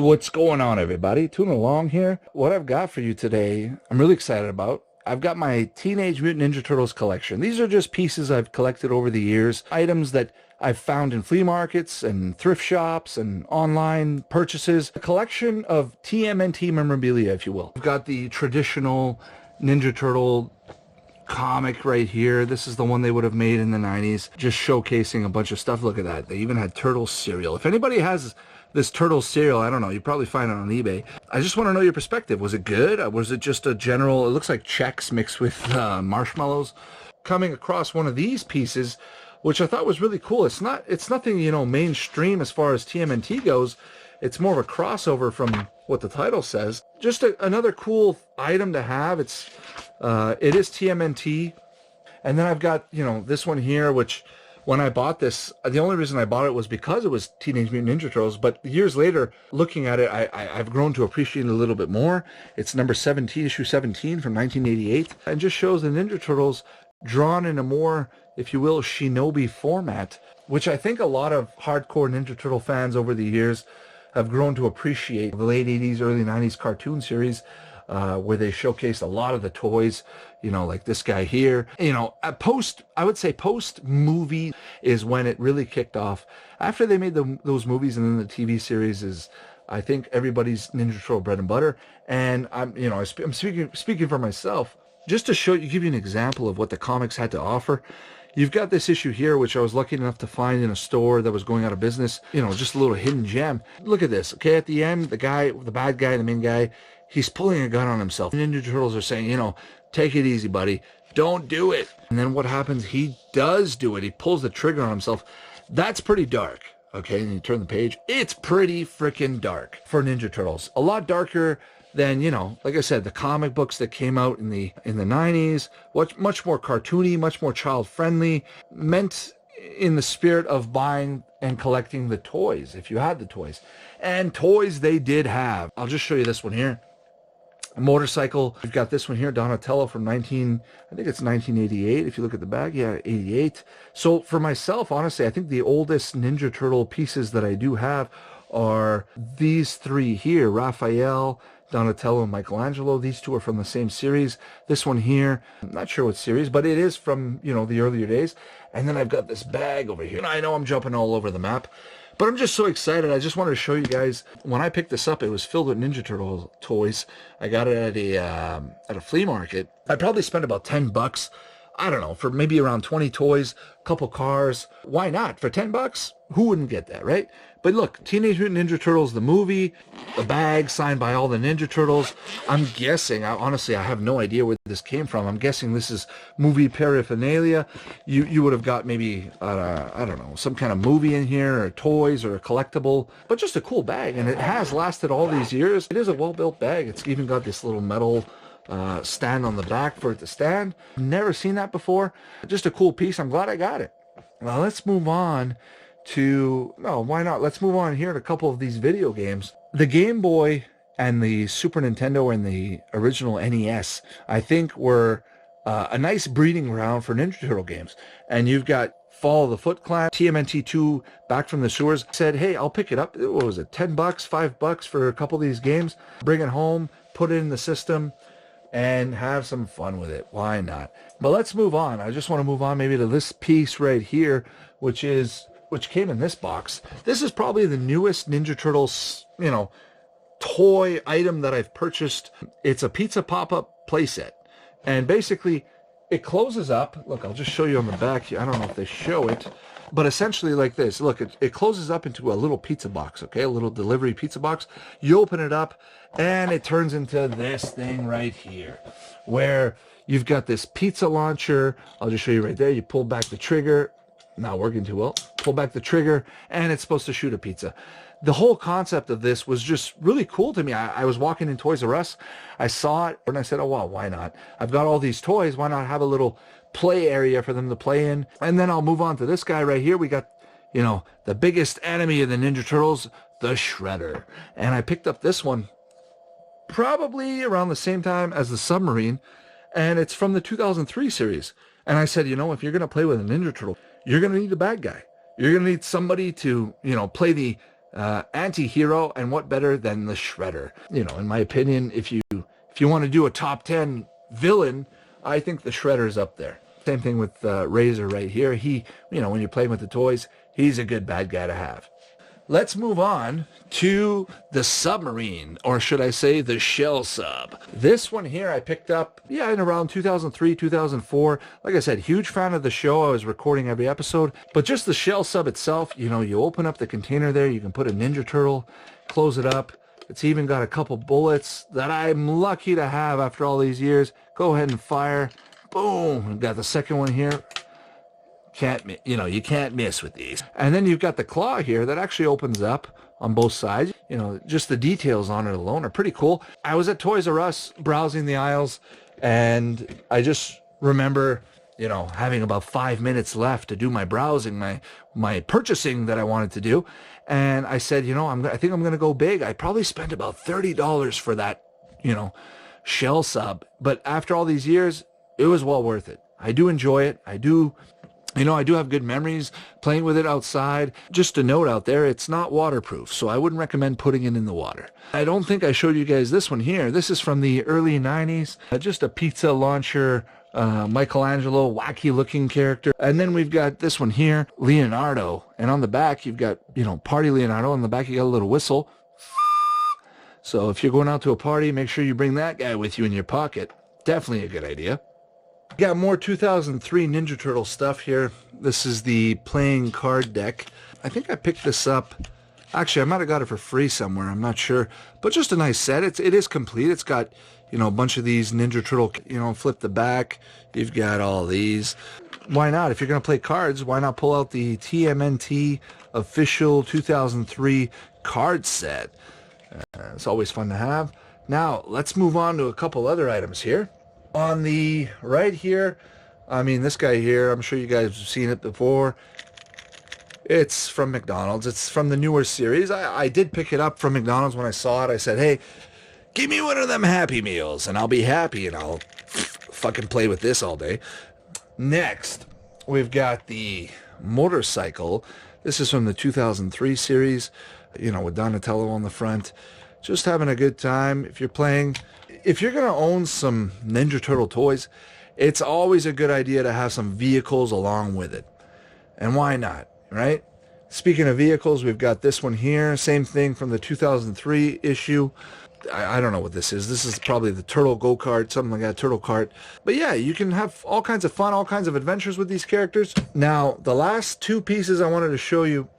What's going on, everybody? Toon along here. What I've got for you today, I'm really excited about. I've got my Teenage Mutant Ninja Turtles collection. These are just pieces I've collected over the years, items that I've found in flea markets and thrift shops and online purchases. A collection of TMNT memorabilia, if you will. I've got the traditional Ninja Turtle comic right here. This is the one they would have made in the 90s, just showcasing a bunch of stuff. Look at that. They even had Turtle cereal. If anybody has this turtle cereal, I don't know, you probably find it on eBay. I just want to know your perspective. Was it good? Was it just a general, it looks like Chex mixed with marshmallows? Coming across one of these pieces, which I thought was really cool. It's nothing, mainstream as far as TMNT goes. It's more of a crossover from what the title says. Just another cool item to have. It is TMNT. And then I've got, this one here, which when I bought this, the only reason I bought it was because it was Teenage Mutant Ninja Turtles. But years later, looking at it, I've grown to appreciate it a little bit more. It's number 17, issue 17 from 1988. And just shows the Ninja Turtles drawn in a more, if you will, shinobi format, which I think a lot of hardcore Ninja Turtle fans over the years have grown to appreciate. The late 80s, early 90s cartoon series, where they showcased a lot of the toys, like this guy here. I would say post movie is when it really kicked off. After they made those movies, and then the TV series is, I think, everybody's Ninja Turtle bread and butter. And I'm speaking for myself, just to give you an example of what the comics had to offer. You've got this issue here, which I was lucky enough to find in a store that was going out of business. Just a little hidden gem. Look at this. Okay, at the end, the bad guy, the main guy, he's pulling a gun on himself. The Ninja Turtles are saying, take it easy, buddy. Don't do it. And then what happens? He does do it. He pulls the trigger on himself. That's pretty dark. Okay, and you turn the page. It's pretty freaking dark for Ninja Turtles. A lot darker than, like I said, the comic books that came out in the 90s. Much more cartoony, much more child-friendly, meant in the spirit of buying and collecting the toys, if you had the toys. And toys they did have. I'll just show you this one here. A motorcycle. We've got this one here, Donatello from I think it's 1988. If you look at the back, yeah, 88. So for myself, honestly, I think the oldest Ninja Turtle pieces that I do have are these three here, Raphael, Donatello, and Michelangelo. These two are from the same series. This one here, I'm not sure what series, but it is from, the earlier days. And then I've got this bag over here. I know I'm jumping all over the map, but I'm just so excited. I just wanted to show you guys. When I picked this up, it was filled with Ninja Turtle toys. I got it at a flea market. I probably spent about $10. I don't know, for maybe around 20 toys, a couple cars. Why not? For $10? Who wouldn't get that, right? But look, Teenage Mutant Ninja Turtles, the movie, the bag signed by all the Ninja Turtles. I'm guessing, honestly, I have no idea where this came from. I'm guessing this is movie paraphernalia. You would have got maybe, I don't know, some kind of movie in here, or toys, or a collectible. But just a cool bag, and it has lasted all these years. It is a well-built bag. It's even got this little metal stand on the back for it to stand. Never seen that before. Just a cool piece. I'm glad I got it. Now let's move on to, why not? Let's move on here to a couple of these video games. The Game Boy and the Super Nintendo and the original NES, I think, were a nice breeding ground for Ninja Turtle games. And you've got Fall of the Foot Clan, TMNT 2, Back from the Sewers. Said, hey, I'll pick it up. What was it, $10, $5 for a couple of these games? Bring it home, put it in the system, and have some fun with it. Why not? But let's move on. I just want to move on maybe to this piece right here, which came in this box. This is probably the newest Ninja Turtles, toy item that I've purchased. It's a pizza pop-up playset. And basically, it closes up. Look, I'll just show you on the back here. I don't know if they show it, but essentially like this. Look, it closes up into a little pizza box, okay? A little delivery pizza box. You open it up, and it turns into this thing right here, where you've got this pizza launcher. I'll just show you right there. You pull back the trigger. Not working too well. Pull back the trigger, and it's supposed to shoot a pizza. The whole concept of this was just really cool to me. I was walking in Toys R Us. I saw it, and I said, oh, wow, why not? I've got all these toys. Why not have a little play area for them to play in? And then I'll move on to this guy right here. We got, the biggest enemy of the Ninja Turtles, the Shredder. And I picked up this one probably around the same time as the Submarine, and it's from the 2003 series. And I said, if you're going to play with a Ninja Turtle, you're going to need a bad guy. You're going to need somebody to, play the anti-hero, and what better than the Shredder? You know, in my opinion, if you want to do a top 10 villain, I think the Shredder's up there. Same thing with Razor right here. He, you know, when you're playing with the toys, he's a good bad guy to have. Let's move on to the submarine, or should I say the shell sub. This one here I picked up, in around 2003, 2004. Like I said, huge fan of the show. I was recording every episode. But just the shell sub itself, you know, you open up the container there, you can put a Ninja Turtle, close it up. It's even got a couple bullets that I'm lucky to have after all these years. Go ahead and fire. Boom. We've got the second one here. You can't miss with these. And then you've got the claw here that actually opens up on both sides. You know, just the details on it alone are pretty cool. I was at Toys R Us browsing the aisles, and I just remember, you know, having about 5 minutes left to do my browsing, my purchasing that I wanted to do. And I said, you know, I think I'm going to go big. I probably spent about $30 for that, you know, shell sub. But after all these years, it was well worth it. I do enjoy it. I do have good memories playing with it outside. Just a note out there, it's not waterproof, so I wouldn't recommend putting it in the water. I don't think I showed you guys this one here. This is from the early 90s. Just a pizza launcher, Michelangelo, wacky looking character. And then we've got this one here, Leonardo. And on the back, you've got, you know, Party Leonardo. On the back, you got a little whistle. So if you're going out to a party, make sure you bring that guy with you in your pocket. Definitely a good idea. Got more 2003 Ninja Turtle stuff here. This is the playing card deck. I think I picked this up. Actually, I might have got it for free somewhere. I'm not sure. But just a nice set. It is complete. It's got, you know, a bunch of these Ninja Turtle, you know, flip the back. You've got all these. Why not? If you're going to play cards, why not pull out the TMNT official 2003 card set? It's always fun to have. Now, let's move on to a couple other items here. On the right here, I mean, this guy here, I'm sure you guys have seen it before. It's from McDonald's. It's from the newer series. I did pick it up from McDonald's when I saw it. I said, hey, give me one of them Happy Meals, and I'll be happy, and I'll fucking play with this all day. Next, we've got the motorcycle. This is from the 2003 series, you know, with Donatello on the front. Just having a good time. If you're going to own some Ninja Turtle toys, it's always a good idea to have some vehicles along with it. And why not, right? Speaking of vehicles, we've got this one here. Same thing from the 2003 issue. I don't know what this is. This is probably the Turtle Go-Kart, something like that, Turtle Kart. But yeah, you can have all kinds of fun, all kinds of adventures with these characters. Now, the last two pieces I wanted to show you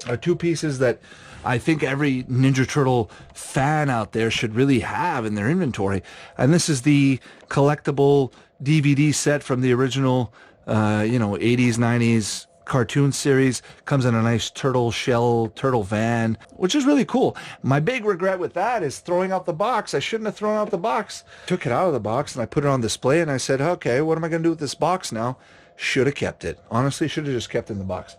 are two pieces that I think every Ninja Turtle fan out there should really have in their inventory. And this is the collectible DVD set from the original, 80s, 90s cartoon series. Comes in a nice turtle shell, turtle van, which is really cool. My big regret with that is throwing out the box. I shouldn't have thrown out the box. Took it out of the box and I put it on display and I said, okay, what am I going to do with this box now? Should have kept it. Honestly, should have just kept it in the box.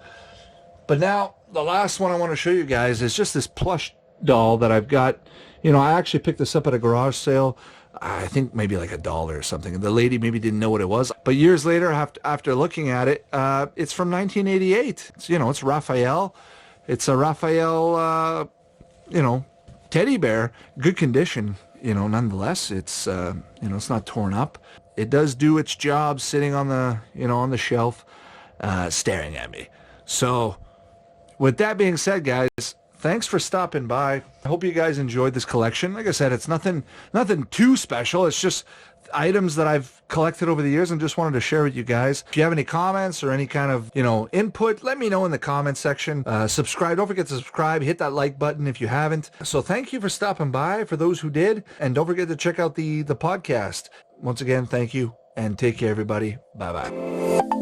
But now, the last one I want to show you guys is just this plush doll that I've got. You know, I actually picked this up at a garage sale. I think maybe like $1 or something. The lady maybe didn't know what it was. But years later, after looking at it, it's from 1988. It's Raphael. It's a Raphael, teddy bear. Good condition, nonetheless. It's, it's not torn up. It does do its job sitting on the shelf, staring at me. So, with that being said, guys, thanks for stopping by. I hope you guys enjoyed this collection. Like I said, it's nothing too special. It's just items that I've collected over the years and just wanted to share with you guys. If you have any comments or any kind of, input, let me know in the comments section. Subscribe. Don't forget to subscribe. Hit that like button if you haven't. So thank you for stopping by for those who did. And don't forget to check out the podcast. Once again, thank you and take care, everybody. Bye-bye.